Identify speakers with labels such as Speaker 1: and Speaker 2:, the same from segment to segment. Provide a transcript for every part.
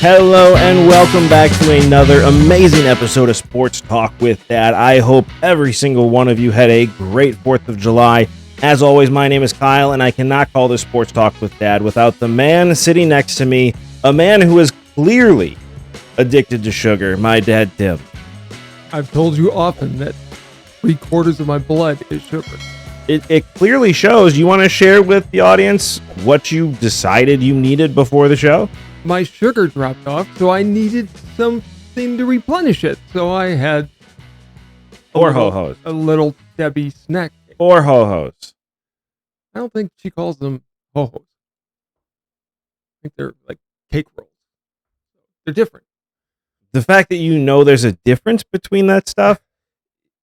Speaker 1: Hello and welcome back to another amazing episode of Sports Talk with Dad. I hope every single one of you had a great 4th of July. As always, my name is Kyle, and I cannot call this Sports Talk with Dad without the man sitting next to me, a man who is clearly addicted to sugar, my dad, Tim.
Speaker 2: I've told you often that 3/4 of my blood is sugar.
Speaker 1: It clearly shows. You want to share with the audience what you decided you needed before the show?
Speaker 2: My sugar dropped off, so I needed something to replenish it. So I had
Speaker 1: Ho-hos.
Speaker 2: a little Debbie snack cake.
Speaker 1: Or ho-hos.
Speaker 2: I don't think she calls them ho-hos. I think they're like cake rolls. They're different.
Speaker 1: The fact that you know there's a difference between that stuff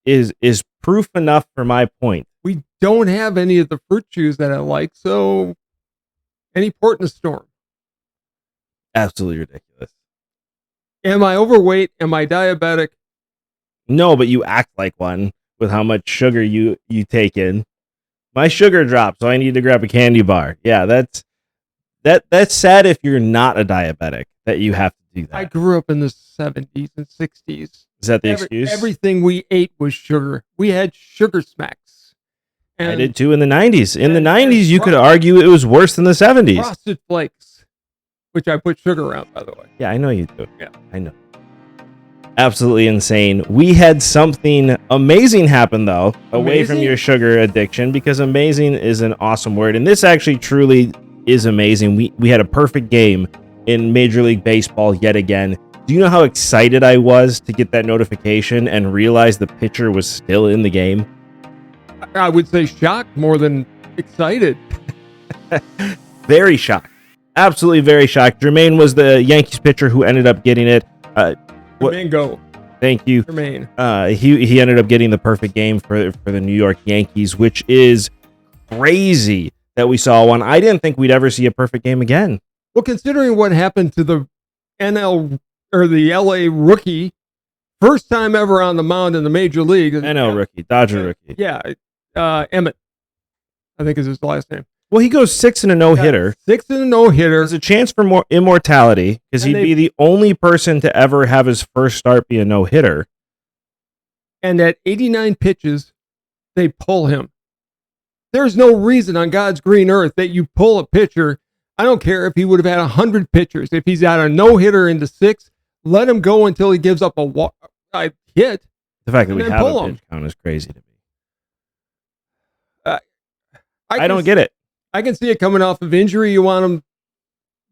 Speaker 1: is proof enough for my point.
Speaker 2: We don't have any of the fruit chews that I like, so any port in a storm.
Speaker 1: Absolutely ridiculous.
Speaker 2: Am I overweight? Am I diabetic?
Speaker 1: No, but you act like one with how much sugar you take in. My sugar dropped, so I need to grab a candy bar. Yeah, that's sad if you're not a diabetic that you have to do that.
Speaker 2: I grew up in the 70s and 60s.
Speaker 1: Is that the excuse?
Speaker 2: Everything we ate was sugar. We had sugar smacks.
Speaker 1: I did too in the 90s. In the 90s, you could argue it was worse than the 70s.
Speaker 2: Frosted Flakes, which I put sugar around, by the way.
Speaker 1: Yeah, I know you do.
Speaker 2: Yeah.
Speaker 1: I know. Absolutely insane. We had something amazing happen, though, away from your sugar addiction, because amazing is an awesome word. And this actually truly is amazing. We had a perfect game in Major League Baseball yet again. Do you know how excited I was to get that notification and realize the pitcher was still in the game?
Speaker 2: I would say shocked more than excited.
Speaker 1: Very shocked. Absolutely very shocked. Jermaine was the Yankees pitcher who ended up getting it.
Speaker 2: Jermaine, go.
Speaker 1: Thank you.
Speaker 2: Jermaine.
Speaker 1: He ended up getting the perfect game for the New York Yankees, which is crazy that we saw one. I didn't think we'd ever see a perfect game again.
Speaker 2: Well, considering what happened to the NL or the LA rookie, first time ever on the mound in the major league.
Speaker 1: NL rookie, Dodger rookie.
Speaker 2: Yeah, Emmett, I think is his last name.
Speaker 1: Well, he goes 6 in a no-hitter.
Speaker 2: 6 in a no-hitter.
Speaker 1: There's a chance for more immortality because he'd be the only person to ever have his first start be a no-hitter.
Speaker 2: And at 89 pitches, they pull him. There's no reason on God's green earth that you pull a pitcher. I don't care if he would have had 100 pitchers. If he's at a no-hitter into 6, let him go until he gives up a hit.
Speaker 1: The fact that we have a pitch count is crazy to me. I don't get it.
Speaker 2: I can see it coming off of injury. You want them,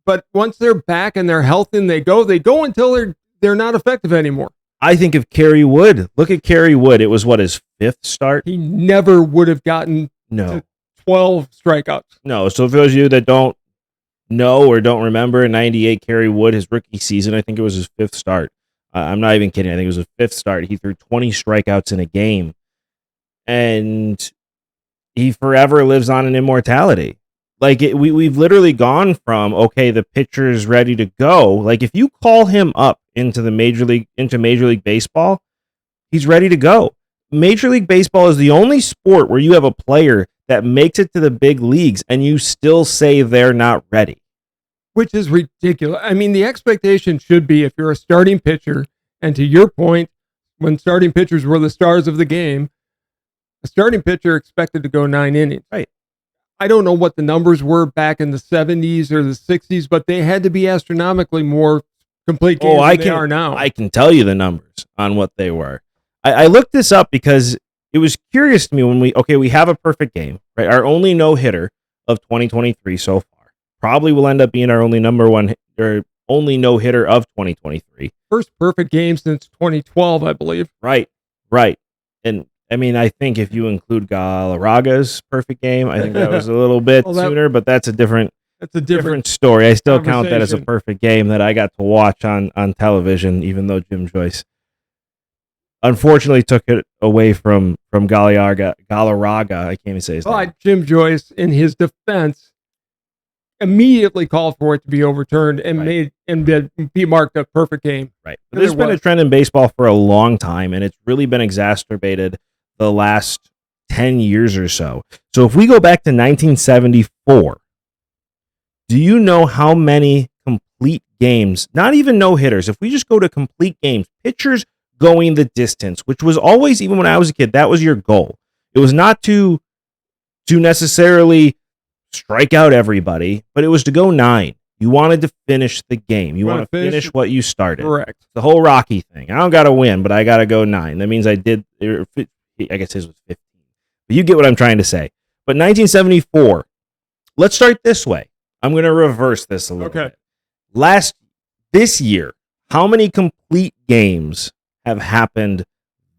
Speaker 2: but once they're back and they're healthy and they go until they're not effective anymore.
Speaker 1: I think of Kerry Wood. Look at Kerry Wood. It was his 5th start.
Speaker 2: He never would have gotten 12 strikeouts.
Speaker 1: No. So for those of you that don't know or don't remember, in 98, Kerry Wood, his rookie season, I think it was his 5th start. I'm not even kidding. I think it was his 5th start. He threw 20 strikeouts in a game, and he forever lives on in immortality. Like we've literally gone from, okay, the pitcher's ready to go. Like if you call him up into Major League Baseball, he's ready to go. Major League Baseball is the only sport where you have a player that makes it to the big leagues and you still say they're not ready.
Speaker 2: Which is ridiculous. I mean, the expectation should be if you're a starting pitcher, and to your point, when starting pitchers were the stars of the game, a starting pitcher expected to go 9 innings.
Speaker 1: Right.
Speaker 2: I don't know what the numbers were back in the 70s or the 60s, but they had to be astronomically more complete games than they are now.
Speaker 1: I can tell you the numbers on what they were. I looked this up because it was curious to me when we have a perfect game, right? Our only no-hitter of 2023 so far. Probably will end up being our only only no-hitter of 2023.
Speaker 2: First perfect game since 2012, I believe.
Speaker 1: Right. And I mean, I think if you include Galarraga's perfect game, I think that was a little bit sooner, but that's a different story. I still count that as a perfect game that I got to watch on television, even though Jim Joyce unfortunately took it away from Galarraga. I can't even say his name.
Speaker 2: Jim Joyce, in his defense, immediately called for it to be overturned and be marked a perfect game.
Speaker 1: Right. But there's been a trend in baseball for a long time, and it's really been exacerbated the last 10 years or so. So if we go back to 1974, do you know how many complete games, not even no hitters, if we just go to complete games, pitchers going the distance, which was always, even when I was a kid, that was your goal. It was not to necessarily strike out everybody, but it was to go 9. You wanted to finish the game. You want to finish what you started.
Speaker 2: Correct.
Speaker 1: The whole Rocky thing. I don't got to win, but I got to go 9. That means I did. I guess his was 15. But you get what I'm trying to say. But 1974, let's start this way. I'm going to reverse this a little bit. This year, how many complete games have happened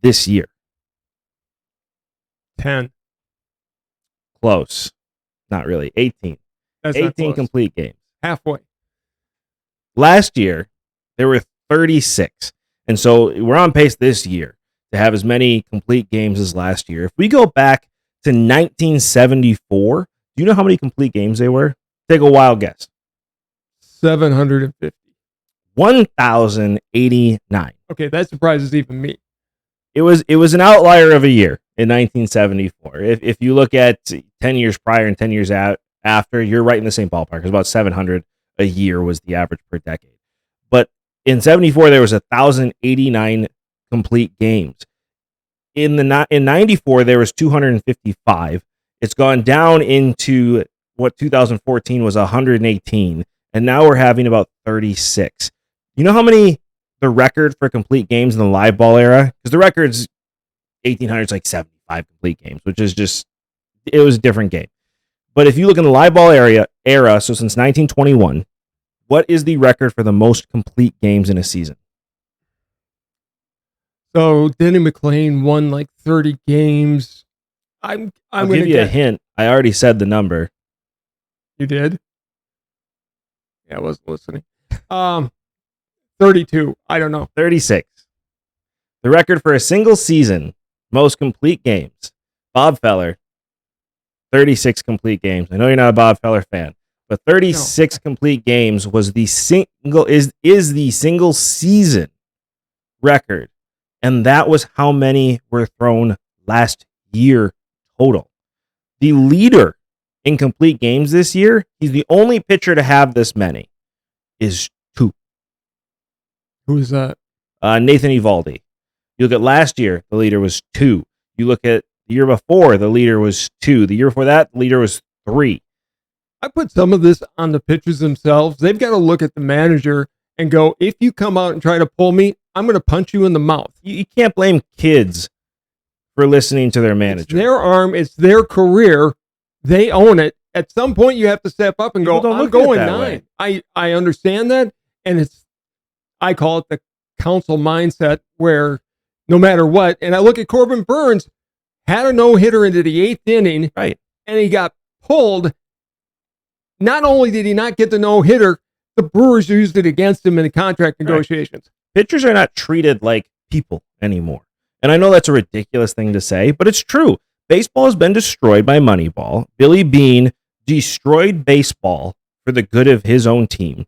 Speaker 1: this year?
Speaker 2: 10.
Speaker 1: Close. Not really. 18.
Speaker 2: That's
Speaker 1: 18 complete games.
Speaker 2: Halfway.
Speaker 1: Last year, there were 36. And so we're on pace this year to have as many complete games as last year. If we go back to 1974, do you know how many complete games they were? Take a wild guess.
Speaker 2: 750.
Speaker 1: 1,089.
Speaker 2: Okay, that surprises even me.
Speaker 1: It was an outlier of a year in 1974. If you look at 10 years prior and 10 years after, you're right in the same ballpark. It was about 700 a year was the average per decade. But in 74, there was 1,089 complete games. In 94, there was 255. It's gone down into what 2014 was 118, and now we're having about 36. You know how many the record for complete games in the live ball era? Because the record's 1800s, like 75 complete games, which is just, it was a different game. But if you look in the live ball era, so since 1921, what is the record for the most complete games in a season?
Speaker 2: So Denny McLean won like 30 games. I'll
Speaker 1: give you a hint. I already said the number.
Speaker 2: You did? Yeah, I wasn't listening. 32. I don't know.
Speaker 1: 36. The record for a single season, most complete games. Bob Feller, 36 complete games. I know you're not a Bob Feller fan, but 36 complete games was the is the single season record. And that was how many were thrown last year total. The leader in complete games this year, he's the only pitcher to have this many, is 2.
Speaker 2: Who is that?
Speaker 1: Nathan Eovaldi. You look at last year, the leader was 2. You look at the year before, the leader was 2. The year before that, the leader was 3.
Speaker 2: I put some of this on the pitchers themselves. They've got to look at the manager and go, if you come out and try to pull me, I'm going to punch you in the mouth.
Speaker 1: You can't blame kids for listening to their manager.
Speaker 2: It's their arm. It's their career. They own it. At some point, you have to step up and go, I'm going 9. I understand that. And I call it the council mindset where no matter what, and I look at Corbin Burns, had a no-hitter into the 8th inning,
Speaker 1: right,
Speaker 2: and he got pulled. Not only did he not get the no-hitter, the Brewers used it against him in the contract negotiations.
Speaker 1: Right. Pitchers are not treated like people anymore. And I know that's a ridiculous thing to say, but it's true. Baseball has been destroyed by Moneyball. Billy Beane destroyed baseball for the good of his own team,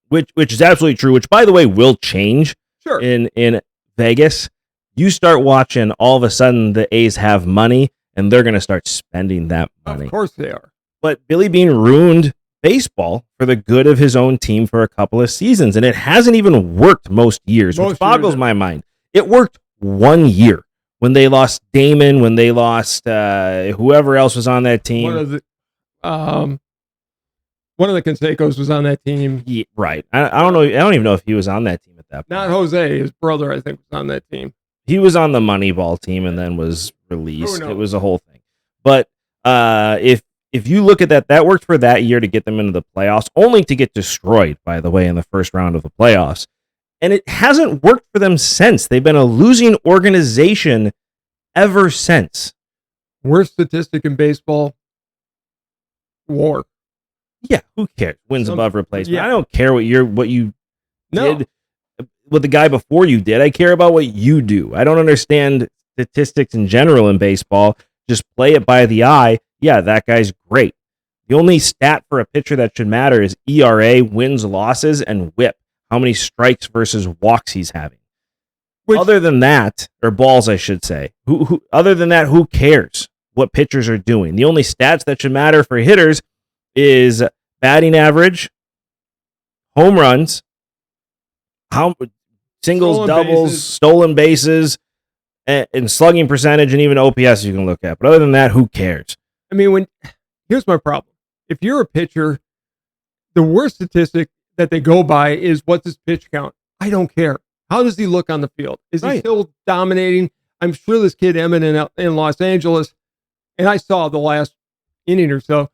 Speaker 1: which is absolutely true, which, by the way, will change in Vegas. You start watching, all of a sudden, the A's have money, and they're going to start spending that money.
Speaker 2: Of course they are.
Speaker 1: But Billy Beane ruined baseball for the good of his own team for a couple of seasons, and it hasn't even worked most years, which boggles my mind. It worked 1 year when they lost Damon, when they lost whoever else was on that team.
Speaker 2: One of the Canseco's was on that team.
Speaker 1: Yeah, right. I don't know. I don't even know if he was on that team at that point.
Speaker 2: Not Jose. His brother, I think, was on that team.
Speaker 1: He was on the Moneyball team and then was released. It was a whole thing. But if you look at that worked for that year to get them into the playoffs, only to get destroyed, by the way, in the first round of the playoffs. And it hasn't worked for them since. They've been a losing organization ever since.
Speaker 2: Worst statistic in baseball, WAR.
Speaker 1: Yeah, who cares? Wins above replacement. Yeah. I don't care what you did, what the guy before you did. I care about what you do. I don't understand statistics in general in baseball. Just play it by the eye. Yeah, that guy's great. The only stat for a pitcher that should matter is ERA, wins, losses, and WHIP. How many strikes versus walks he's having. Other than that, or balls, I should say. Other than that, who cares what pitchers are doing? The only stats that should matter for hitters is batting average, home runs, how singles,
Speaker 2: Stolen
Speaker 1: doubles,
Speaker 2: bases.
Speaker 1: stolen bases, and slugging percentage, and even OPS you can look at. But other than that, who cares?
Speaker 2: I mean, here's my problem. If you're a pitcher, the worst statistic that they go by is what's his pitch count. I don't care. How does he look on the field? Is he still dominating? I'm sure this kid Emmett in Los Angeles, and I saw the last inning or so,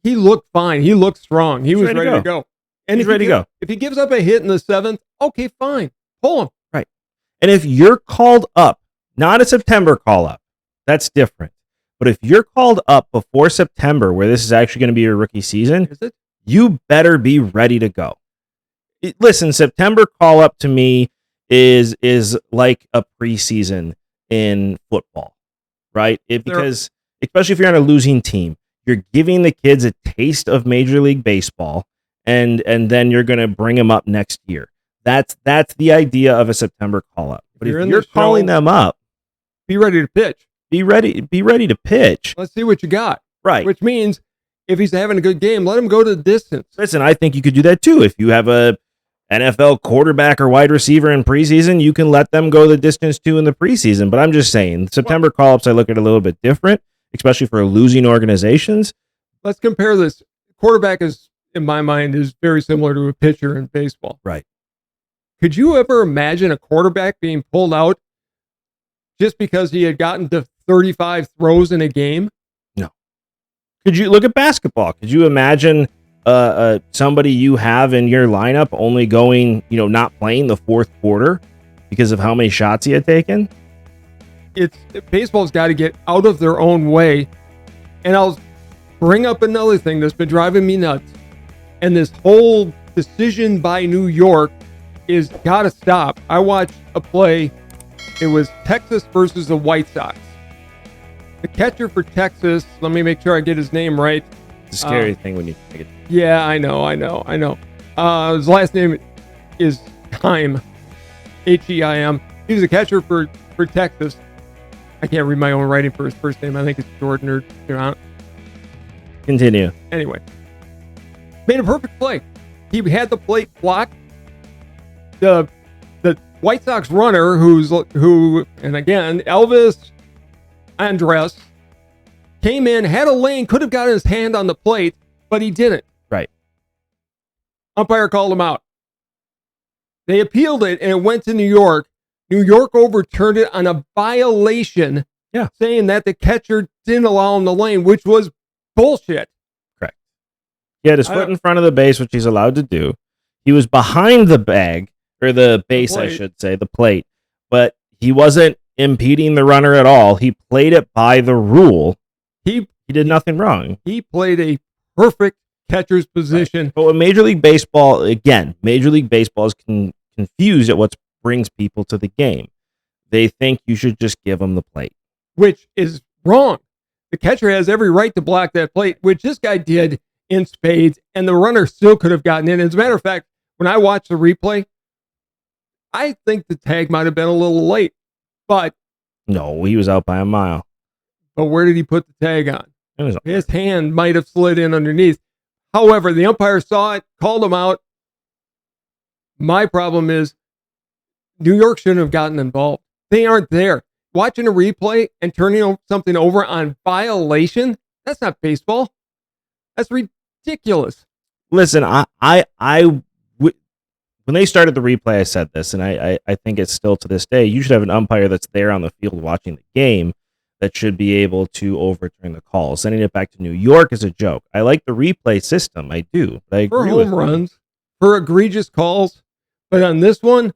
Speaker 2: he looked fine. He looked strong. He was ready to go. And
Speaker 1: he's ready to go.
Speaker 2: If he gives up a hit in the seventh, okay, fine. Pull him.
Speaker 1: Right. And if you're called up, not a September call up, that's different. But if you're called up before September, where this is actually going to be your rookie season,
Speaker 2: is it?
Speaker 1: You better be ready to go. Listen, September call up to me is like a preseason in football, right? Because especially if you're on a losing team, you're giving the kids a taste of Major League Baseball, and then you're going to them up next year. That's the idea of a September call up. But if you're calling them up,
Speaker 2: be ready to pitch.
Speaker 1: Be ready to pitch.
Speaker 2: Let's see what you got.
Speaker 1: Right.
Speaker 2: Which means if he's having a good game, let him go to the distance.
Speaker 1: Listen, I think you could do that too. If you have a NFL quarterback or wide receiver in preseason, you can let them go the distance too in the preseason. But I'm just saying, September call-ups I look at a little bit different, especially for losing organizations.
Speaker 2: Let's compare this. Quarterback is, in my mind, is very similar to a pitcher in baseball.
Speaker 1: Right.
Speaker 2: Could you ever imagine a quarterback being pulled out just because he had gotten to 35 throws in a game?
Speaker 1: No. Could you look at basketball? Could you imagine somebody you have in your lineup only going, not playing the fourth quarter because of how many shots he had taken?
Speaker 2: Baseball's got to get out of their own way. And I'll bring up another thing that's been driving me nuts. And this whole decision by New York is got to stop. I watched a play. It was Texas versus the White Sox. The catcher for Texas, let me make sure I get his name right.
Speaker 1: It's a scary thing when you take it.
Speaker 2: Yeah, I know. His last name is Heim, Heim. He was a catcher for Texas. I can't read my own writing for his first name. I think it's Jordan or John.
Speaker 1: Continue.
Speaker 2: Anyway, made a perfect play. He had the plate blocked. The White Sox runner, who, and again, Elvis Andres, came in, had a lane, could have gotten his hand on the plate, but he didn't.
Speaker 1: Right.
Speaker 2: Umpire called him out. They appealed it, and it went to New York. New York overturned it on a violation, saying that the catcher didn't allow him the lane, which was bullshit.
Speaker 1: Correct. He had his foot in front of the base, which he's allowed to do. He was behind the bag, or the base, I should say, the plate, but he wasn't impeding the runner at all. He played it by the rule. He did nothing wrong.
Speaker 2: He played a perfect catcher's position.
Speaker 1: Right. But with Major League Baseball, again, Major League Baseball is confused at what brings people to the game. They think you should just give them the plate,
Speaker 2: which is wrong. The catcher has every right to block that plate, which this guy did in spades, and the runner still could have gotten in. As a matter of fact, when I watched the replay, I think the tag might have been a little late, but
Speaker 1: no, he was out by a mile.
Speaker 2: But where did he put the tag on? His hand might have slid in underneath. However, the umpire saw it, called him out. My problem is New York shouldn't have gotten involved. They aren't there. Watching a replay and turning something over on violation, that's not baseball. That's ridiculous.
Speaker 1: Listen, when they started the replay, I said this, and I think it's still to this day, you should have an umpire that's there on the field watching the game that should be able to overturn the call. Sending it back to New York is a joke. I like the replay system. I do. But I agree
Speaker 2: for home runs, for egregious calls. But on this one,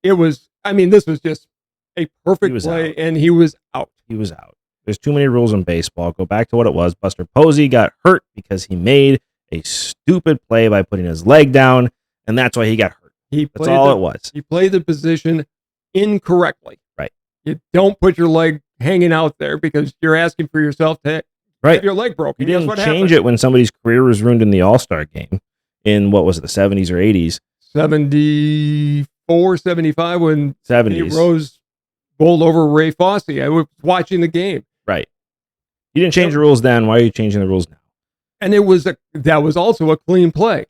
Speaker 2: this was just a perfect play, and he was out.
Speaker 1: He was out. There's too many rules in baseball. Go back to what it was. Buster Posey got hurt because he made a stupid play by putting his leg down, and that's why he got hurt. That's all it was.
Speaker 2: He played the position incorrectly.
Speaker 1: Right.
Speaker 2: You don't put your leg hanging out there because you're asking for yourself to have your leg broken.
Speaker 1: You didn't change it when somebody's career was ruined in the All-Star game in, what was it, the 70s or 80s?
Speaker 2: 74, 75, when
Speaker 1: 70s.
Speaker 2: Rose bowled over Ray Fosse. I was watching the game.
Speaker 1: Right. You didn't change the rules then. Why are you changing the rules now?
Speaker 2: And that was also a clean play.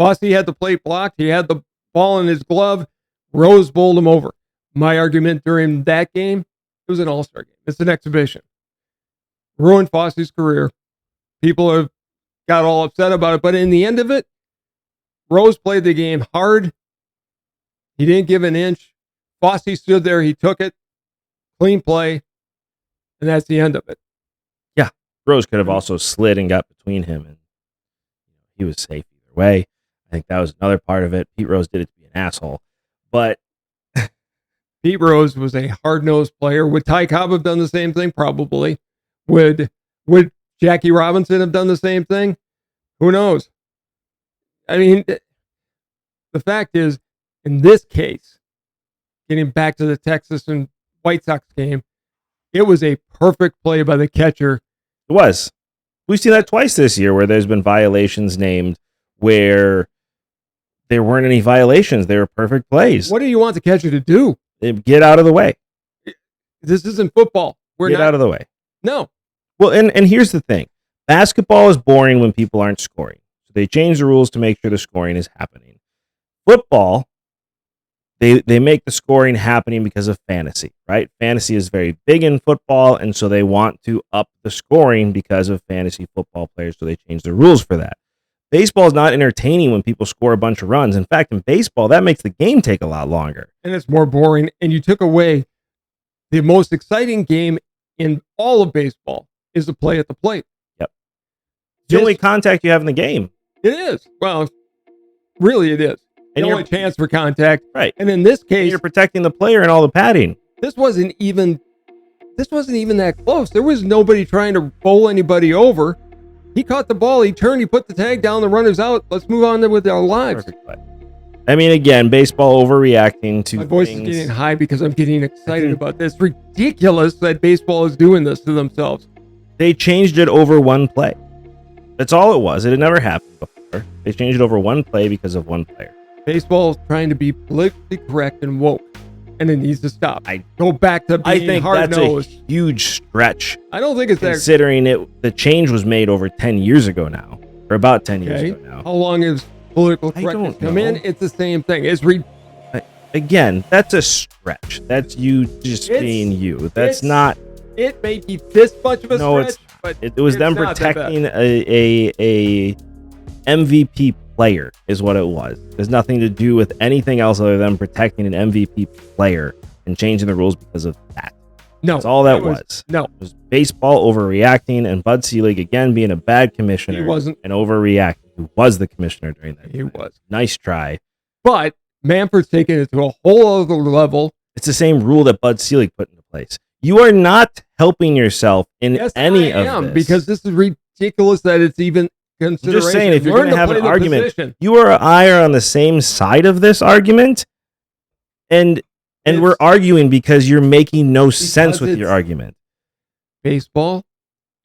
Speaker 2: Fossey had the plate blocked. He had the ball in his glove. Rose bowled him over. My argument during that game, it was an all-star game. It's an exhibition. Ruined Fossey's career. People have got all upset about it, but in the end of it, Rose played the game hard. He didn't give an inch. Fossey stood there. He took it. Clean play. And that's the end of it.
Speaker 1: Yeah. Rose could have also slid and got between him, and he was safe either way. I think that was another part of it. Pete Rose did it to be an asshole. But
Speaker 2: Pete Rose was a hard-nosed player. Would Ty Cobb have done the same thing? Probably. Would Jackie Robinson have done the same thing? Who knows? I mean, the fact is, in this case, getting back to the Texas and White Sox game, it was a perfect play by the catcher.
Speaker 1: It was. We've seen that twice this year where there's been violations named where there weren't any violations. They were perfect plays.
Speaker 2: What do you want the catcher to do?
Speaker 1: Get out of the way.
Speaker 2: This isn't football.
Speaker 1: Get out of the way.
Speaker 2: No.
Speaker 1: Well, and here's the thing. Basketball is boring when people aren't scoring. So they change the rules to make sure the scoring is happening. Football, they make the scoring happening because of fantasy, right? Fantasy is very big in football, and so they want to up the scoring because of fantasy football players, so they change the rules for that. Baseball is not entertaining when people score a bunch of runs. In fact, in baseball, that makes the game take a lot longer.
Speaker 2: And it's more boring, and you took away the most exciting game in all of baseball is the play at the plate.
Speaker 1: Yep. It's the only contact you have in the game.
Speaker 2: It is. Well, really it is.
Speaker 1: And
Speaker 2: the only chance for contact.
Speaker 1: Right.
Speaker 2: And in this case,
Speaker 1: you're protecting the player and all the padding.
Speaker 2: This wasn't even that close. There was nobody trying to bowl anybody over. He caught the ball, he turned, he put the tag down, the runner's out. Let's move on with our lives.
Speaker 1: Perfect play. I mean, again, baseball overreacting to
Speaker 2: My voice
Speaker 1: things.
Speaker 2: is getting high because I'm getting excited about this. It's ridiculous that baseball is doing this to themselves.
Speaker 1: They changed it over one play. That's all it was. It had never happened before. They changed it over one play because of one player.
Speaker 2: Baseball is trying to be politically correct and woke, and it needs to stop.
Speaker 1: I
Speaker 2: go back to being
Speaker 1: I think
Speaker 2: hard-nosed.
Speaker 1: That's a huge stretch.
Speaker 2: I don't think it's
Speaker 1: considering the change was made over 10 years ago now, or about 10 years ago now.
Speaker 2: How long is political correctness come in? It's the same thing.
Speaker 1: Again, that's a stretch. That's you just being you. That's not.
Speaker 2: It may be this much of a stretch, but
Speaker 1: it was them protecting a MVP player is what it was. There's nothing to do with anything else other than protecting an MVP player and changing the rules because of that.
Speaker 2: No,
Speaker 1: that's all that was.
Speaker 2: No,
Speaker 1: it was baseball overreacting and Bud Selig again being a bad commissioner.
Speaker 2: He wasn't.
Speaker 1: And overreacting. He was the commissioner during that.
Speaker 2: He was.
Speaker 1: Nice try.
Speaker 2: But Manfred's taking it to a whole other level.
Speaker 1: It's the same rule that Bud Selig put into place. You are not helping yourself in any of this.
Speaker 2: Because this is ridiculous that it's even consideration.
Speaker 1: I'm just saying, if you're going to have an argument, you or I are on the same side of this argument, and we're arguing because you're making no sense with your argument.
Speaker 2: Baseball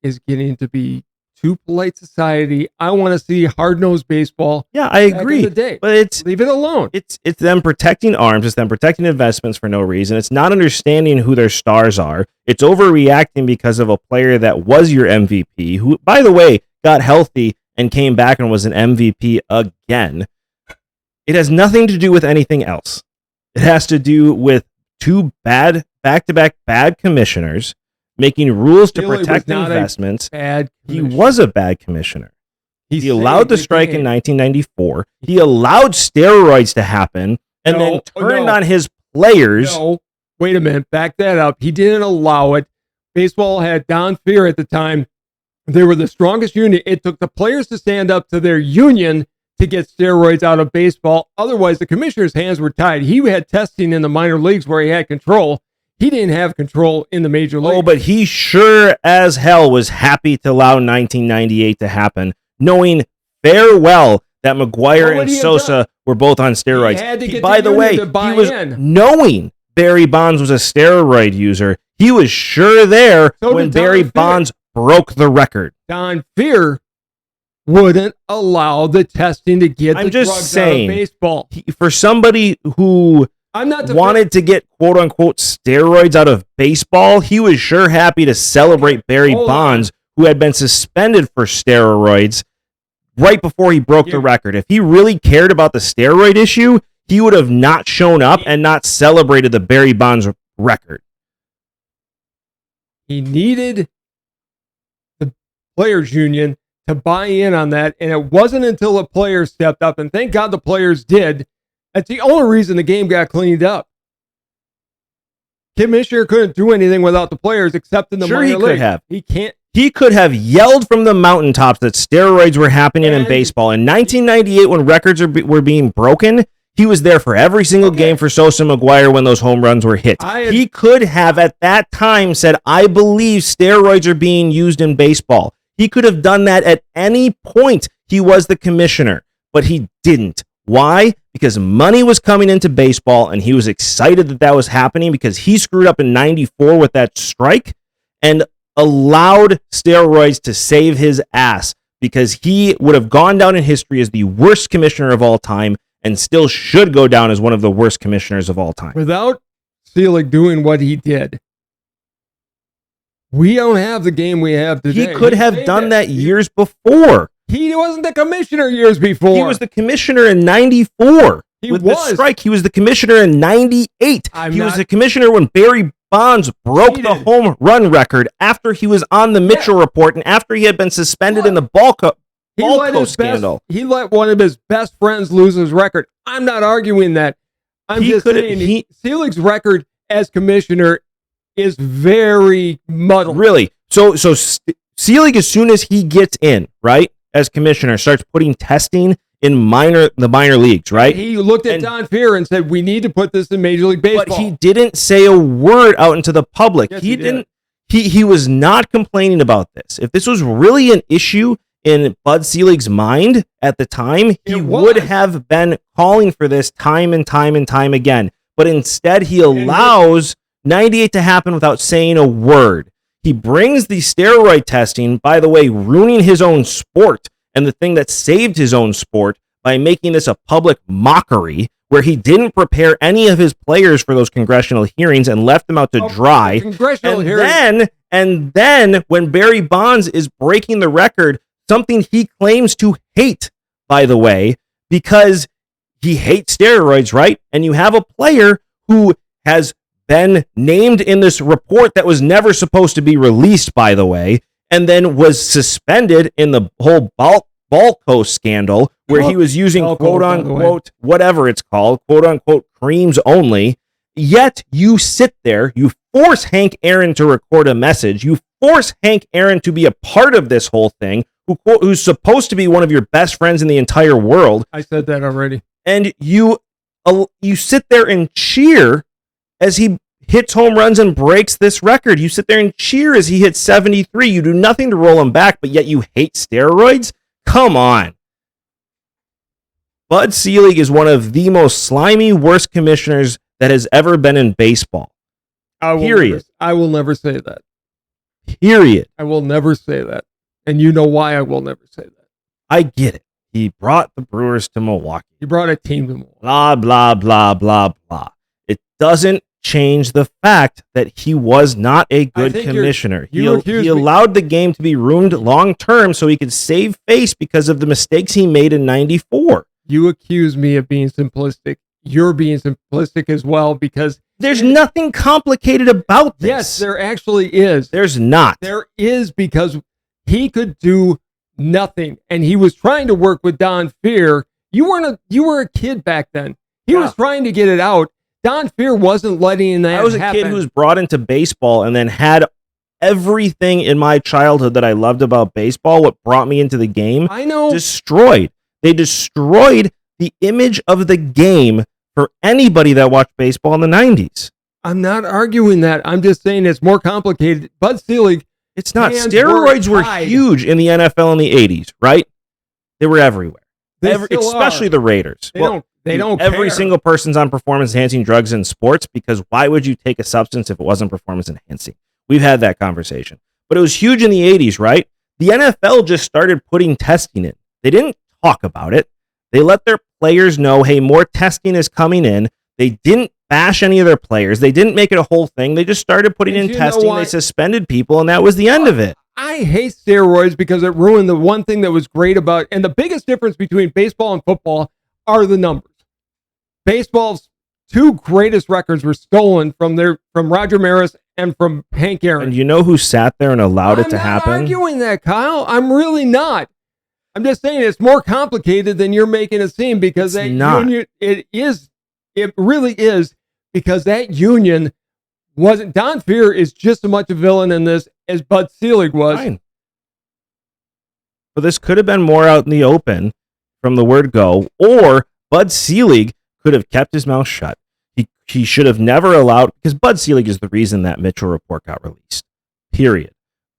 Speaker 2: is getting to be too polite society. I want to see hard-nosed baseball.
Speaker 1: Yeah, I agree. But
Speaker 2: leave it alone.
Speaker 1: It's them protecting arms. It's them protecting investments for no reason. It's not understanding who their stars are. It's overreacting because of a player that was your MVP, who, by the way, got healthy and came back and was an MVP again. It has nothing to do with anything else. It has to do with two back-to-back bad commissioners making rules to protect investments. He was a bad commissioner. He allowed the strike in 1994. He allowed steroids to happen and then turned on his players.
Speaker 2: No, wait a minute. Back that up. He didn't allow it. Baseball had Don Fear at the time. They were the strongest union. It took the players to stand up to their union to get steroids out of baseball. Otherwise, the commissioner's hands were tied. He had testing in the minor leagues where he had control. He didn't have control in the major league.
Speaker 1: Oh, but he sure as hell was happy to allow 1998 to happen, knowing very well that McGuire and Sosa were both on steroids. By the way, he was knowing Barry Bonds was a steroid user. He was sure there when Barry Bonds broke the record.
Speaker 2: Don Fear wouldn't allow the testing to get the drugs out of baseball.
Speaker 1: For somebody who wanted to get quote-unquote steroids out of baseball, he was sure happy to celebrate Barry Bonds, who had been suspended for steroids, right before he broke the record. If he really cared about the steroid issue, he would have not shown up and not celebrated the Barry Bonds record.
Speaker 2: He needed the players' union to buy in on that, and it wasn't until the players stepped up, and thank God the players did. That's the only reason the game got cleaned up. Commissioner couldn't do anything without the players except in the minor league.
Speaker 1: Sure, he could have.
Speaker 2: He can't.
Speaker 1: He could have yelled from the mountaintops that steroids were happening in baseball. In 1998, when records were being broken, he was there for every single game for Sosa and McGuire when those home runs were hit. He could have, at that time, said, I believe steroids are being used in baseball. He could have done that at any point. He was the commissioner, but he didn't. Why? Because money was coming into baseball, and he was excited that that was happening because he screwed up in 94 with that strike and allowed steroids to save his ass because he would have gone down in history as the worst commissioner of all time and still should go down as one of the worst commissioners of all time.
Speaker 2: Without Selig doing what he did, we don't have the game we have today.
Speaker 1: He could have done that years before.
Speaker 2: He wasn't the commissioner years before.
Speaker 1: He was the commissioner in 94.
Speaker 2: He
Speaker 1: with
Speaker 2: was.
Speaker 1: The strike. He was the commissioner in 98. He was the commissioner when Barry Bonds broke the home run record after he was on the Mitchell report and after he had been suspended in the Balco scandal.
Speaker 2: He let one of his best friends lose his record. I'm not arguing that. I'm just saying Selig's record as commissioner is very muddled.
Speaker 1: Really? So Selig, as soon as he gets in, right, as commissioner, starts putting testing in the minor leagues, right?
Speaker 2: He looked at Don Fehr and said, we need to put this in Major League Baseball.
Speaker 1: But he didn't say a word out into the public.
Speaker 2: Yes,
Speaker 1: he didn't. He was not complaining about this. If this was really an issue in Bud Selig's mind at the time, he would have been calling for this time and time and time again. But instead, he allows 98 to happen without saying a word. He brings the steroid testing, by the way, ruining his own sport and the thing that saved his own sport by making this a public mockery where he didn't prepare any of his players for those congressional hearings and left them out to dry. And then when Barry Bonds is breaking the record, something he claims to hate, by the way, because he hates steroids, right? And you have a player who has been named in this report that was never supposed to be released, by the way, and then was suspended in the whole Balco scandal where he was using quote-unquote, whatever it's called, quote-unquote creams only. Yet you sit there, you force Hank Aaron to record a message, you force Hank Aaron to be a part of this whole thing, who's supposed to be one of your best friends in the entire world.
Speaker 2: I said that already.
Speaker 1: And you sit there and cheer as he hits home runs and breaks this record. You sit there and cheer as he hits 73. You do nothing to roll him back, but yet you hate steroids? Come on. Bud Selig is one of the most slimy, worst commissioners that has ever been in baseball. Period.
Speaker 2: I will never say that.
Speaker 1: Period.
Speaker 2: I will never say that. And you know why I will never say that.
Speaker 1: I get it. He brought the Brewers to Milwaukee.
Speaker 2: He brought a team to Milwaukee.
Speaker 1: Blah, blah, blah, blah, blah. It doesn't change the fact that he was not a good commissioner. He allowed the game to be ruined long term so he could save face because of the mistakes he made in 94.
Speaker 2: You accuse me of being simplistic. You're being simplistic as well because
Speaker 1: there's nothing complicated about this.
Speaker 2: Yes, there actually is.
Speaker 1: There's not.
Speaker 2: There is because he could do nothing and he was trying to work with Don Fehr. You were a kid back then. He was trying to get it out. Don Fehr wasn't letting that happen.
Speaker 1: I was a kid who was brought into baseball and then had everything in my childhood that I loved about baseball, what brought me into the game, destroyed. They destroyed the image of the game for anybody that watched baseball in the 90s.
Speaker 2: I'm not arguing that. I'm just saying it's more complicated. Bud Selig,
Speaker 1: it's not. Steroids were huge in the NFL in the 80s, right? They were everywhere. Especially the Raiders.
Speaker 2: They don't
Speaker 1: Every
Speaker 2: care.
Speaker 1: single person's on performance-enhancing drugs in sports because why would you take a substance if it wasn't performance-enhancing? We've had that conversation. But it was huge in the 80s, right? The NFL just started putting testing in. They didn't talk about it. They let their players know, hey, more testing is coming in. They didn't bash any of their players. They didn't make it a whole thing. They just started putting in testing. They suspended people, and that was the end of it.
Speaker 2: I hate steroids because it ruined the one thing that was great about, and the biggest difference between baseball and football are the numbers. Baseball's two greatest records were stolen from Roger Maris and from Hank Aaron.
Speaker 1: And you know who sat there and allowed it to happen?
Speaker 2: I'm not arguing that, Kyle. I'm really not. I'm just saying it's more complicated than you're making it seem, because
Speaker 1: It's not.
Speaker 2: union, it really is, because that union wasn't. Don Fear is just as much a villain in this as Bud Selig was.
Speaker 1: Fine. But this could have been more out in the open from the word go, or Bud Selig could have kept his mouth shut. He should have never allowed, because Bud Selig is the reason that Mitchell report got released. Period.